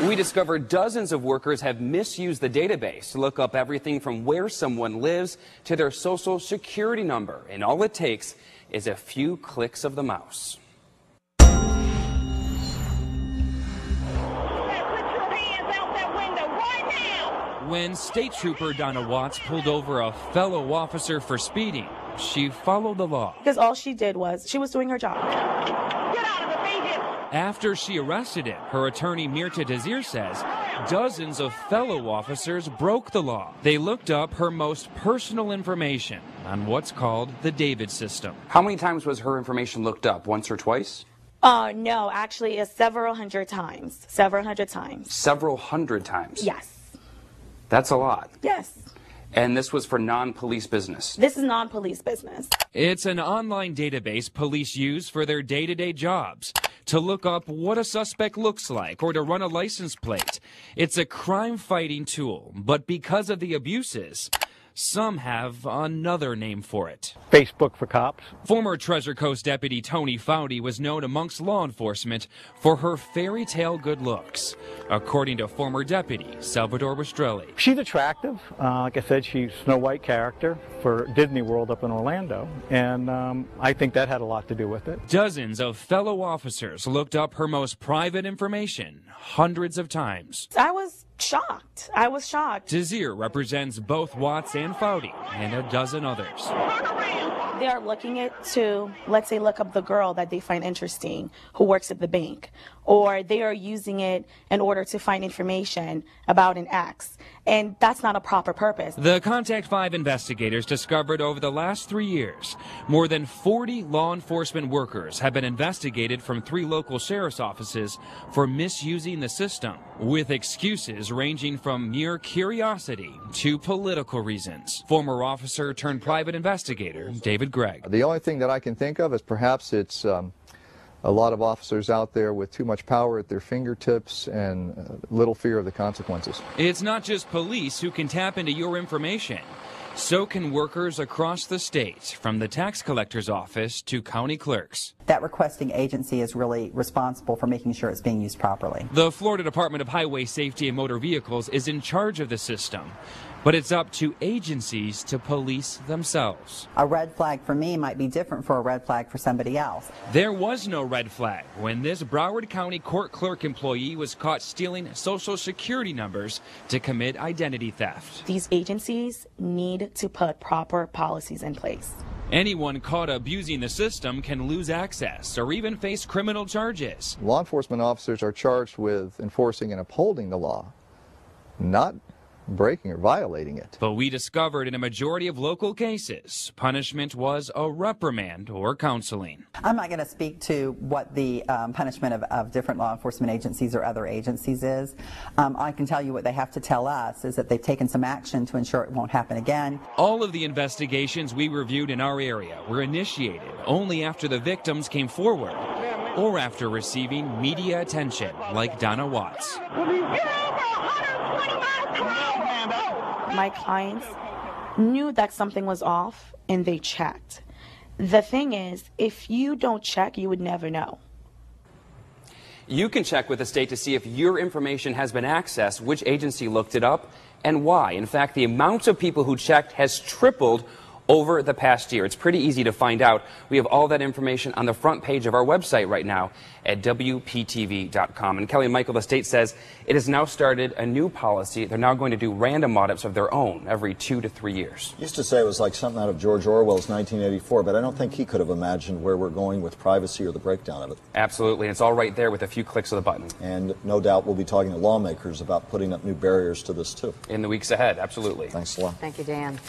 We discovered dozens of workers have misused the database to look up everything from where someone lives to their social security number. And all it takes is a few clicks of the mouse. When State Trooper Donna Watts pulled over a fellow officer for speeding, she followed the law. Because all she did was, she was doing her job. Get out of the vehicle! After she arrested him, her attorney Mirta Desir says dozens of fellow officers broke the law. They looked up her most personal information on what's called the David system. How many times was her information looked up? Once or twice? No, actually, it's several hundred times. Several hundred times. Several hundred times? Yes. That's a lot. Yes. And this was for non-police business? This is non-police business. It's an online database police use for their day-to-day jobs, to look up what a suspect looks like or to run a license plate. It's a crime-fighting tool, but because of the abuses, some have another name for it. Facebook for cops. Former Treasure Coast Deputy Tony Foudy was known amongst law enforcement for her fairy tale good looks, according to former deputy Salvador Rastrelli. She's attractive. Like I said, she's Snow White character for Disney World up in Orlando, and I think that had a lot to do with it. Dozens of fellow officers looked up her most private information hundreds of times. I was shocked. I was shocked. Desir represents both Watts and Foudy and a dozen others. They are looking at to, let's say, look up the girl that they find interesting who works at the bank, or they are using it in order to find information about an ex, and that's not a proper purpose. The Contact 5 investigators discovered over the last 3 years, more than 40 law enforcement workers have been investigated from 3 local sheriff's offices for misusing the system, with excuses ranging from mere curiosity to political reasons. Former officer turned private investigator David Gregg. The only thing that I can think of is perhaps it's a lot of officers out there with too much power at their fingertips and little fear of the consequences. It's not just police who can tap into your information. So can workers across the state, from the tax collector's office to county clerks. That requesting agency is really responsible for making sure it's being used properly. The Florida Department of Highway Safety and Motor Vehicles is in charge of the system, but it's up to agencies to police themselves. A red flag for me might be different for a red flag for somebody else. There was no red flag when this Broward County court clerk employee was caught stealing social security numbers to commit identity theft. These agencies need to put proper policies in place. Anyone caught abusing the system can lose access or even face criminal charges. Law enforcement officers are charged with enforcing and upholding the law, not breaking or violating it. But we discovered in a majority of local cases, punishment was a reprimand or counseling. I'm not going to speak to what the punishment of different law enforcement agencies or other agencies is. I can tell you what they have to tell us is that they've taken some action to ensure it won't happen again. All of the investigations we reviewed in our area were initiated only after the victims came forward or after receiving media attention like Donna Watts. My clients knew that something was off and they checked. The thing is, if you don't check, you would never know. You can check with the state to see if your information has been accessed, which agency looked it up, and why. In fact, the amount of people who checked has tripled over the past year. It's pretty easy to find out. We have all that information on the front page of our website right now at WPTV.com. And Kelly and Michael, the state says it has now started a new policy. They're now going to do random audits of their own every 2 to 3 years. Used to say it was like something out of George Orwell's 1984, but I don't think he could have imagined where we're going with privacy or the breakdown of it. Absolutely. And it's all right there with a few clicks of the button. And no doubt we'll be talking to lawmakers about putting up new barriers to this, too. In the weeks ahead, absolutely. Thanks a lot. Thank you, Dan.